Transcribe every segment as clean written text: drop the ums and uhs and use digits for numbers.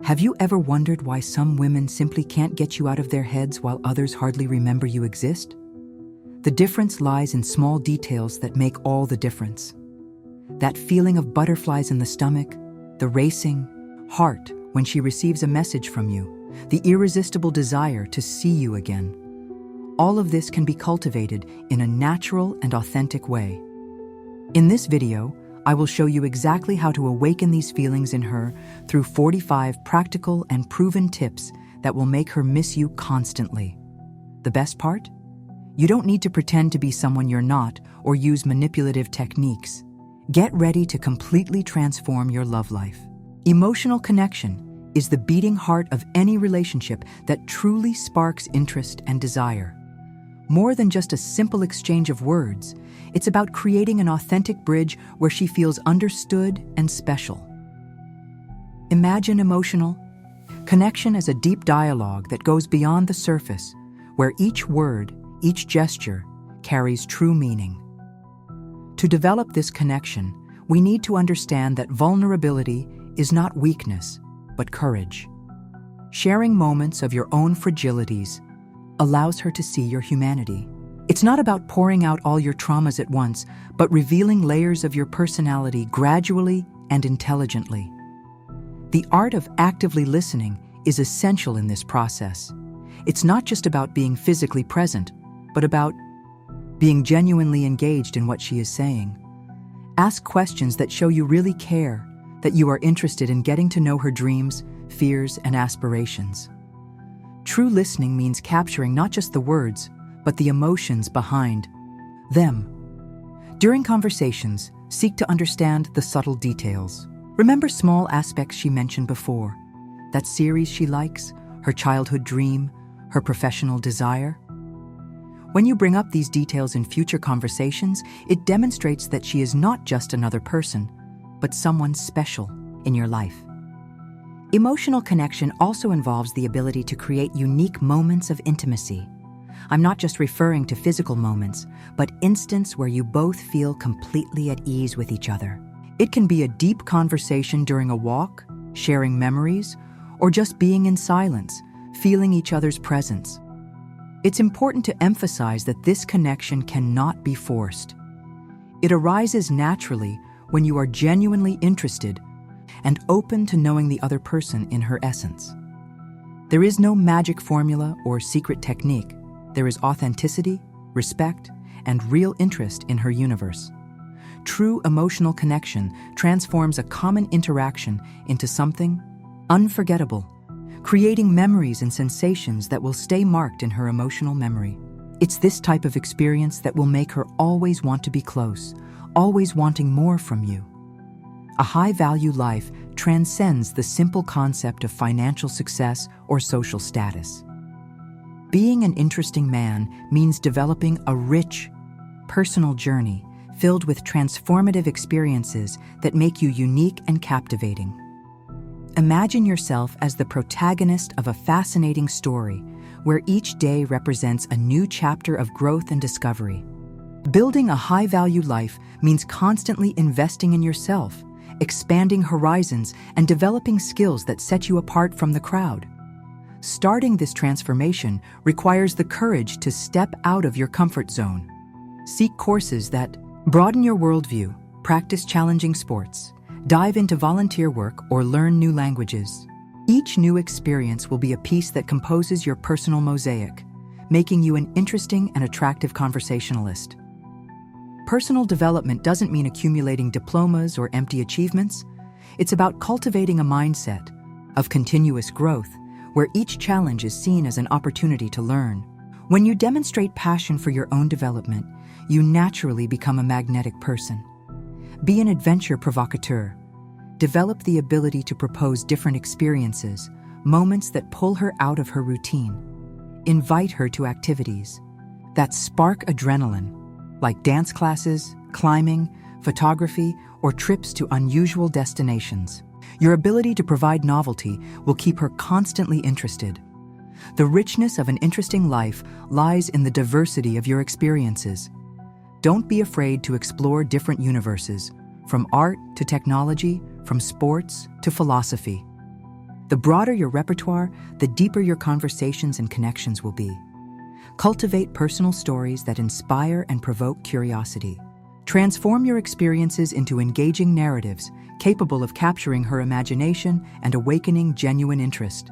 Have you ever wondered why some women simply can't get you out of their heads while others hardly remember you exist? The difference lies in small details that make all the difference. That feeling of butterflies in the stomach, the racing heart when she receives a message from you, the irresistible desire to see you again. All of this can be cultivated in a natural and authentic way. In this video, I will show you exactly how to awaken these feelings in her through 45 practical and proven tips that will make her miss you constantly. The best part? You don't need to pretend to be someone you're not or use manipulative techniques. Get ready to completely transform your love life. Emotional connection is the beating heart of any relationship that truly sparks interest and desire. More than just a simple exchange of words, it's about creating an authentic bridge where she feels understood and special. Imagine emotional connection as a deep dialogue that goes beyond the surface, where each word, each gesture, carries true meaning. To develop this connection, we need to understand that vulnerability is not weakness, but courage. Sharing moments of your own fragilities allows her to see your humanity. It's not about pouring out all your traumas at once, but revealing layers of your personality gradually and intelligently. The art of actively listening is essential in this process. It's not just about being physically present, but about being genuinely engaged in what she is saying. Ask questions that show you really care, that you are interested in getting to know her dreams, fears, and aspirations. True listening means capturing not just the words, but the emotions behind them. During conversations, seek to understand the subtle details. Remember small aspects she mentioned before, that series she likes, her childhood dream, her professional desire. When you bring up these details in future conversations, it demonstrates that she is not just another person, but someone special in your life. Emotional connection also involves the ability to create unique moments of intimacy. I'm not just referring to physical moments, but instants where you both feel completely at ease with each other. It can be a deep conversation during a walk, sharing memories, or just being in silence, feeling each other's presence. It's important to emphasize that this connection cannot be forced. It arises naturally when you are genuinely interested and open to knowing the other person in her essence. There is no magic formula or secret technique. There is authenticity, respect, and real interest in her universe. True emotional connection transforms a common interaction into something unforgettable, creating memories and sensations that will stay marked in her emotional memory. It's this type of experience that will make her always want to be close, always wanting more from you. A high-value life transcends the simple concept of financial success or social status. Being an interesting man means developing a rich, personal journey filled with transformative experiences that make you unique and captivating. Imagine yourself as the protagonist of a fascinating story where each day represents a new chapter of growth and discovery. Building a high-value life means constantly investing in yourself, expanding horizons, and developing skills that set you apart from the crowd. Starting this transformation requires the courage to step out of your comfort zone. Seek courses that broaden your worldview, practice challenging sports, dive into volunteer work, or learn new languages. Each new experience will be a piece that composes your personal mosaic, making you an interesting and attractive conversationalist. Personal development doesn't mean accumulating diplomas or empty achievements. It's about cultivating a mindset of continuous growth, where each challenge is seen as an opportunity to learn. When you demonstrate passion for your own development, you naturally become a magnetic person. Be an adventure provocateur. Develop the ability to propose different experiences, moments that pull her out of her routine. Invite her to activities that spark adrenaline, like dance classes, climbing, photography, or trips to unusual destinations. Your ability to provide novelty will keep her constantly interested. The richness of an interesting life lies in the diversity of your experiences. Don't be afraid to explore different universes, from art to technology, from sports to philosophy. The broader your repertoire, the deeper your conversations and connections will be. Cultivate personal stories that inspire and provoke curiosity. Transform your experiences into engaging narratives capable of capturing her imagination and awakening genuine interest.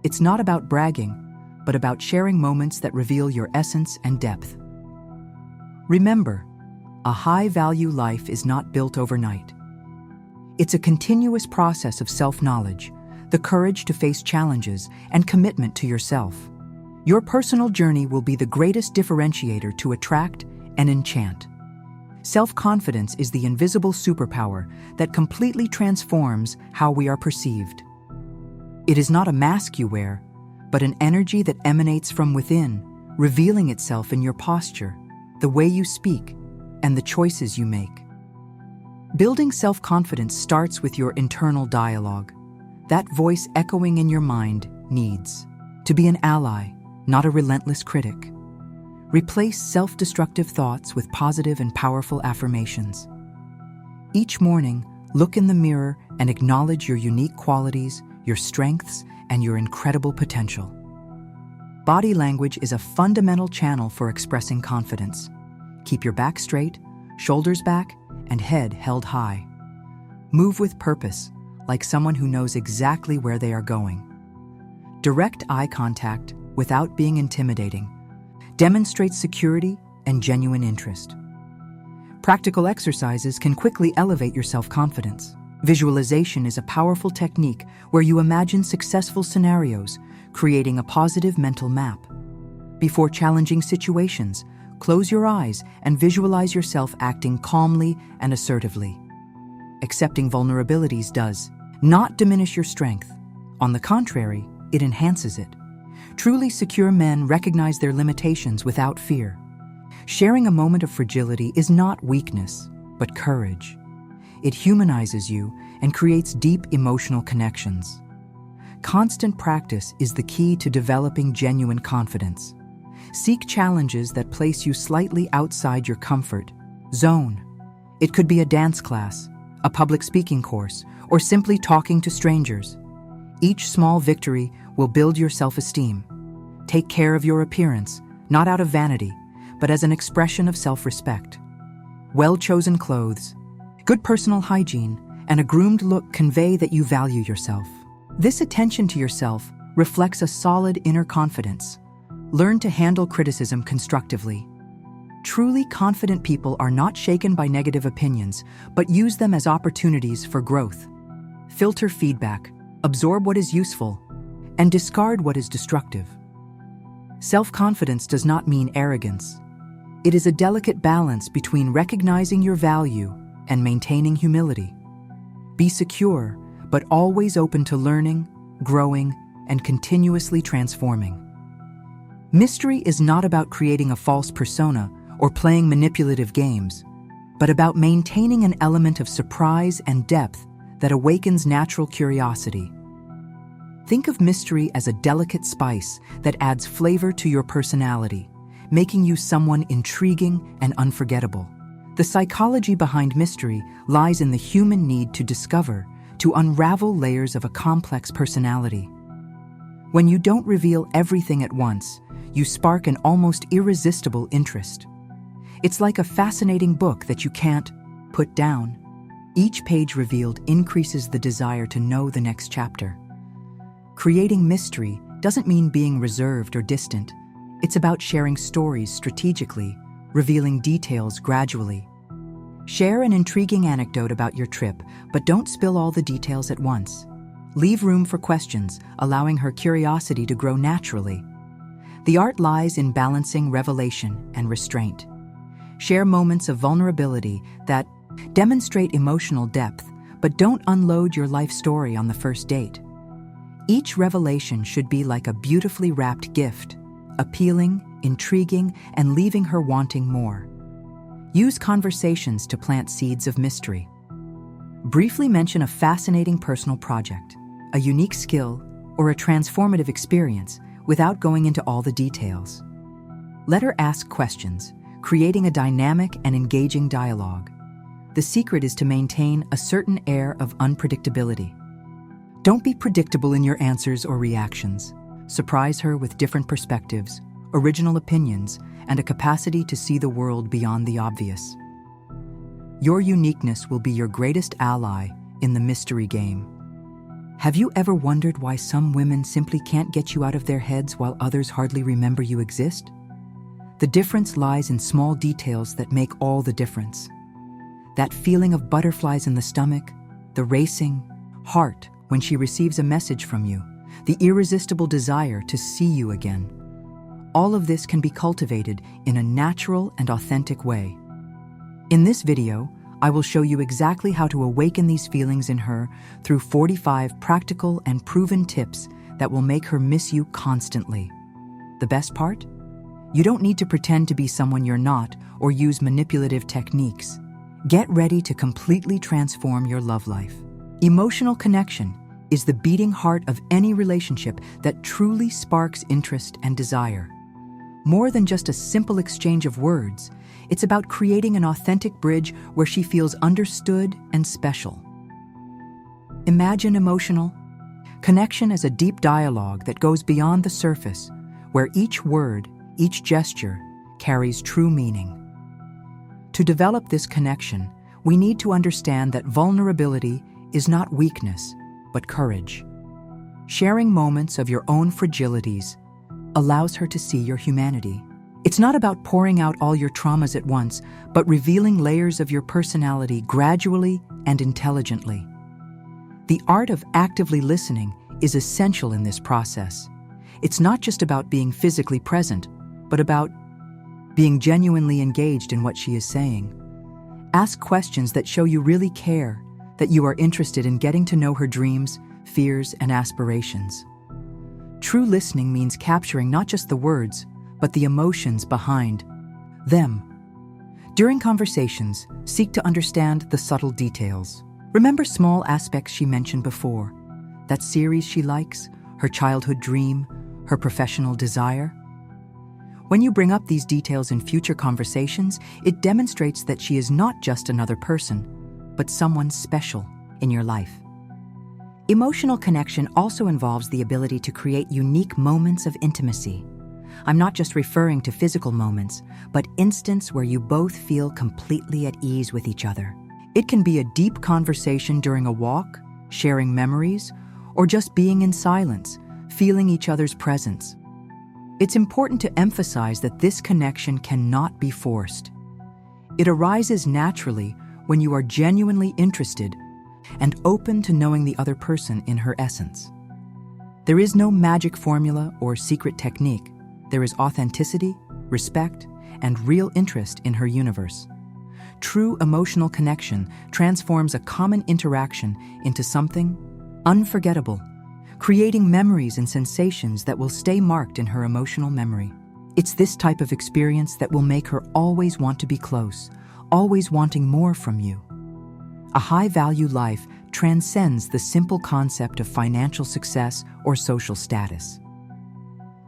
It's not about bragging, but about sharing moments that reveal your essence and depth. Remember, a high-value life is not built overnight. It's a continuous process of self-knowledge, the courage to face challenges, and commitment to yourself. Your personal journey will be the greatest differentiator to attract and enchant. Self-confidence is the invisible superpower that completely transforms how we are perceived. It is not a mask you wear, but an energy that emanates from within, revealing itself in your posture, the way you speak, and the choices you make. Building self-confidence starts with your internal dialogue. That voice echoing in your mind needs to be an ally, not a relentless critic. Replace self-destructive thoughts with positive and powerful affirmations. Each morning, look in the mirror and acknowledge your unique qualities, your strengths, and your incredible potential. Body language is a fundamental channel for expressing confidence. Keep your back straight, shoulders back, and head held high. Move with purpose, like someone who knows exactly where they are going. Direct eye contact without being intimidating. Demonstrate security and genuine interest. Practical exercises can quickly elevate your self-confidence. Visualization is a powerful technique where you imagine successful scenarios, creating a positive mental map. Before challenging situations, close your eyes and visualize yourself acting calmly and assertively. Accepting vulnerabilities does not diminish your strength. On the contrary, it enhances it. Truly secure men recognize their limitations without fear. Sharing a moment of fragility is not weakness, but courage. It humanizes you and creates deep emotional connections. Constant practice is the key to developing genuine confidence. Seek challenges that place you slightly outside your comfort zone. It could be a dance class, a public speaking course, or simply talking to strangers. Each small victory will build your self-esteem. Take care of your appearance, not out of vanity, but as an expression of self-respect. Well-chosen clothes, good personal hygiene, and a groomed look convey that you value yourself. This attention to yourself reflects a solid inner confidence. Learn to handle criticism constructively. Truly confident people are not shaken by negative opinions, but use them as opportunities for growth. Filter feedback, absorb what is useful, and discard what is destructive. Self-confidence does not mean arrogance. It is a delicate balance between recognizing your value and maintaining humility. Be secure, but always open to learning, growing, and continuously transforming. Mystery is not about creating a false persona or playing manipulative games, but about maintaining an element of surprise and depth that awakens natural curiosity. Think of mystery as a delicate spice that adds flavor to your personality, making you someone intriguing and unforgettable. The psychology behind mystery lies in the human need to discover, to unravel layers of a complex personality. When you don't reveal everything at once, you spark an almost irresistible interest. It's like a fascinating book that you can't put down. Each page revealed increases the desire to know the next chapter. Creating mystery doesn't mean being reserved or distant. It's about sharing stories strategically, revealing details gradually. Share an intriguing anecdote about your trip, but don't spill all the details at once. Leave room for questions, allowing her curiosity to grow naturally. The art lies in balancing revelation and restraint. Share moments of vulnerability that demonstrate emotional depth, but don't unload your life story on the first date. Each revelation should be like a beautifully wrapped gift, appealing, intriguing, and leaving her wanting more. Use conversations to plant seeds of mystery. Briefly mention a fascinating personal project, a unique skill, or a transformative experience without going into all the details. Let her ask questions, creating a dynamic and engaging dialogue. The secret is to maintain a certain air of unpredictability. Don't be predictable in your answers or reactions. Surprise her with different perspectives, original opinions, and a capacity to see the world beyond the obvious. Your uniqueness will be your greatest ally in the mystery game. Have you ever wondered why some women simply can't get you out of their heads while others hardly remember you exist? The difference lies in small details that make all the difference. That feeling of butterflies in the stomach, the racing heart when she receives a message from you, the irresistible desire to see you again. All of this can be cultivated in a natural and authentic way. In this video, I will show you exactly how to awaken these feelings in her through 45 practical and proven tips that will make her miss you constantly. The best part? You don't need to pretend to be someone you're not or use manipulative techniques. Get ready to completely transform your love life. Emotional connection is the beating heart of any relationship that truly sparks interest and desire. More than just a simple exchange of words, it's about creating an authentic bridge where she feels understood and special. Imagine emotional connection as a deep dialogue that goes beyond the surface, where each word, each gesture, carries true meaning. To develop this connection, we need to understand that vulnerability is not weakness, but courage. Sharing moments of your own fragilities allows her to see your humanity. It's not about pouring out all your traumas at once, but revealing layers of your personality gradually and intelligently. The art of actively listening is essential in this process. It's not just about being physically present, but about being genuinely engaged in what she is saying. Ask questions that show you really care, that you are interested in getting to know her dreams, fears, and aspirations. True listening means capturing not just the words, but the emotions behind them. During conversations, seek to understand the subtle details. Remember small aspects she mentioned before, that series she likes, her childhood dream, her professional desire. When you bring up these details in future conversations, it demonstrates that she is not just another person, but someone special in your life. Emotional connection also involves the ability to create unique moments of intimacy. I'm not just referring to physical moments, but instants where you both feel completely at ease with each other. It can be a deep conversation during a walk, sharing memories, or just being in silence, feeling each other's presence. It's important to emphasize that this connection cannot be forced. It arises naturally when you are genuinely interested and open to knowing the other person in her essence. There is no magic formula or secret technique. There is authenticity, respect, and real interest in her universe. True emotional connection transforms a common interaction into something unforgettable, creating memories and sensations that will stay marked in her emotional memory. It's this type of experience that will make her always want to be close, always wanting more from you. A high-value life transcends the simple concept of financial success or social status.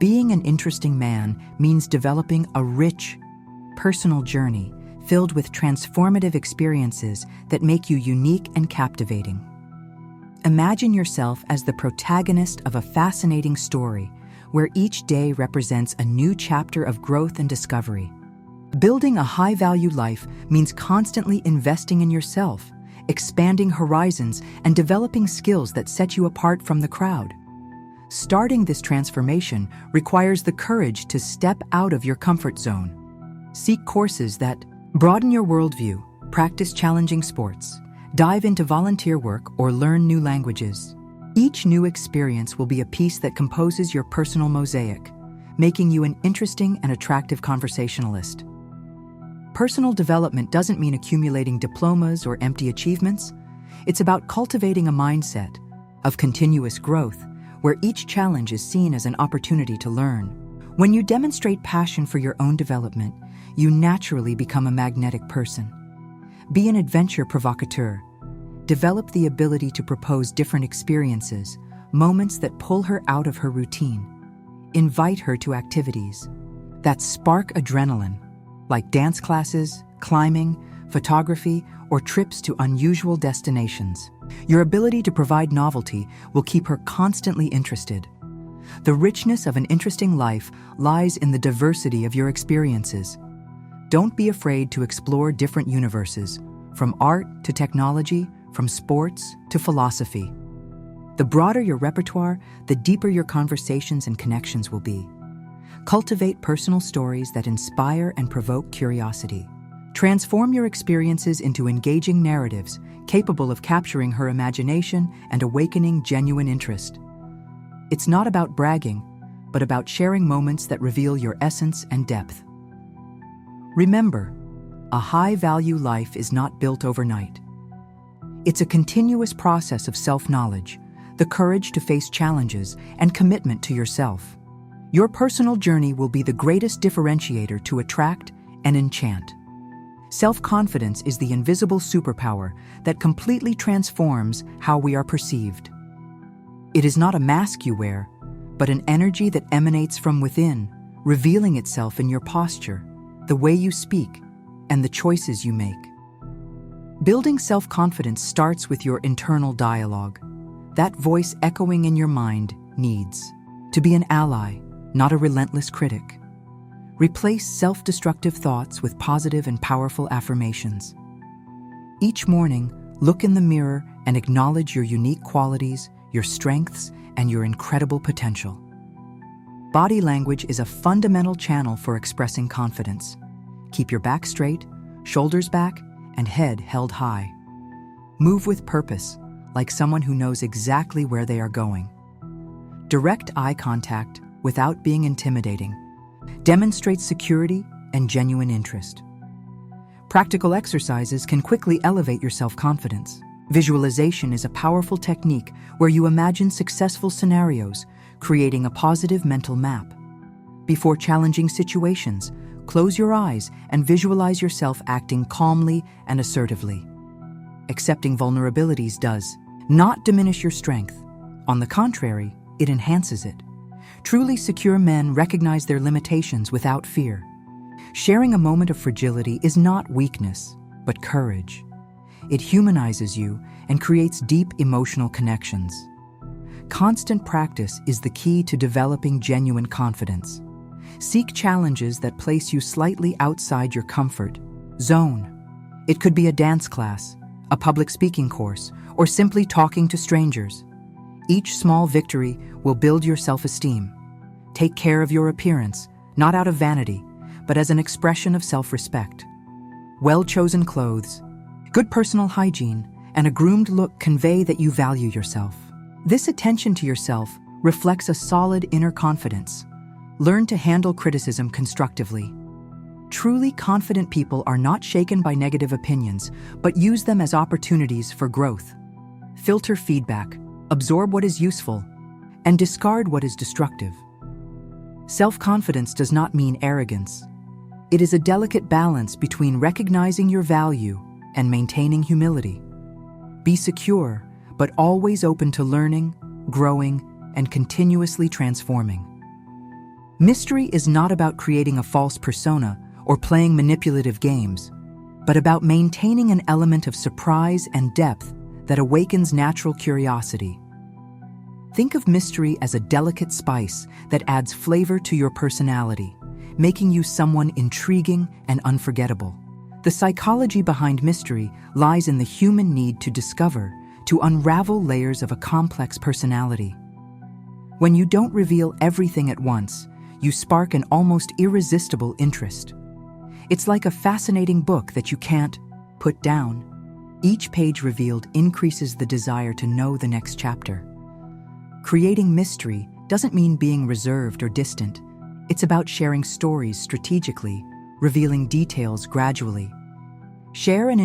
Being an interesting man means developing a rich, personal journey filled with transformative experiences that make you unique and captivating. Imagine yourself as the protagonist of a fascinating story where each day represents a new chapter of growth and discovery. Building a high-value life means constantly investing in yourself, expanding horizons, and developing skills that set you apart from the crowd. Starting this transformation requires the courage to step out of your comfort zone. Seek courses that broaden your worldview, practice challenging sports, dive into volunteer work, or learn new languages. Each new experience will be a piece that composes your personal mosaic, making you an interesting and attractive conversationalist. Personal development doesn't mean accumulating diplomas or empty achievements. It's about cultivating a mindset of continuous growth, where each challenge is seen as an opportunity to learn. When you demonstrate passion for your own development, you naturally become a magnetic person. Be an adventure provocateur. Develop the ability to propose different experiences, moments that pull her out of her routine. Invite her to activities that spark adrenaline, like dance classes, climbing, photography, or trips to unusual destinations. Your ability to provide novelty will keep her constantly interested. The richness of an interesting life lies in the diversity of your experiences. Don't be afraid to explore different universes, from art to technology, from sports to philosophy. The broader your repertoire, the deeper your conversations and connections will be. Cultivate personal stories that inspire and provoke curiosity. Transform your experiences into engaging narratives capable of capturing her imagination and awakening genuine interest. It's not about bragging, but about sharing moments that reveal your essence and depth. Remember, a high-value life is not built overnight. It's a continuous process of self-knowledge, the courage to face challenges, and commitment to yourself. Your personal journey will be the greatest differentiator to attract and enchant. Self-confidence is the invisible superpower that completely transforms how we are perceived. It is not a mask you wear, but an energy that emanates from within, revealing itself in your posture, the way you speak, and the choices you make. Building self-confidence starts with your internal dialogue. That voice echoing in your mind needs to be an ally, not a relentless critic. Replace self-destructive thoughts with positive and powerful affirmations. Each morning, look in the mirror and acknowledge your unique qualities, your strengths, and your incredible potential. Body language is a fundamental channel for expressing confidence. Keep your back straight, shoulders back, and head held high. Move with purpose, like someone who knows exactly where they are going. Direct eye contact without being intimidating demonstrates security and genuine interest. Practical exercises can quickly elevate your self-confidence. Visualization is a powerful technique where you imagine successful scenarios, creating a positive mental map. Before challenging situations, close your eyes and visualize yourself acting calmly and assertively. Accepting vulnerabilities does not diminish your strength. On the contrary, it enhances it. Truly secure men recognize their limitations without fear. Sharing a moment of fragility is not weakness, but courage. It humanizes you and creates deep emotional connections. Constant practice is the key to developing genuine confidence. Seek challenges that place you slightly outside your comfort zone. It could be a dance class, a public speaking course, or simply talking to strangers. Each small victory will build your self-esteem. Take care of your appearance, not out of vanity, but as an expression of self-respect. Well-chosen clothes, good personal hygiene, and a groomed look convey that you value yourself. This attention to yourself reflects a solid inner confidence. Learn to handle criticism constructively. Truly confident people are not shaken by negative opinions, but use them as opportunities for growth. Filter feedback, absorb what is useful, and discard what is destructive. Self-confidence does not mean arrogance. It is a delicate balance between recognizing your value and maintaining humility. Be secure, but always open to learning, growing, and continuously transforming. Mystery is not about creating a false persona or playing manipulative games, but about maintaining an element of surprise and depth that awakens natural curiosity. Think of mystery as a delicate spice that adds flavor to your personality, making you someone intriguing and unforgettable. The psychology behind mystery lies in the human need to discover, to unravel layers of a complex personality. When you don't reveal everything at once, you spark an almost irresistible interest. It's like a fascinating book that you can't put down. Each page revealed increases the desire to know the next chapter. Creating mystery doesn't mean being reserved or distant. It's about sharing stories strategically, revealing details gradually. Share an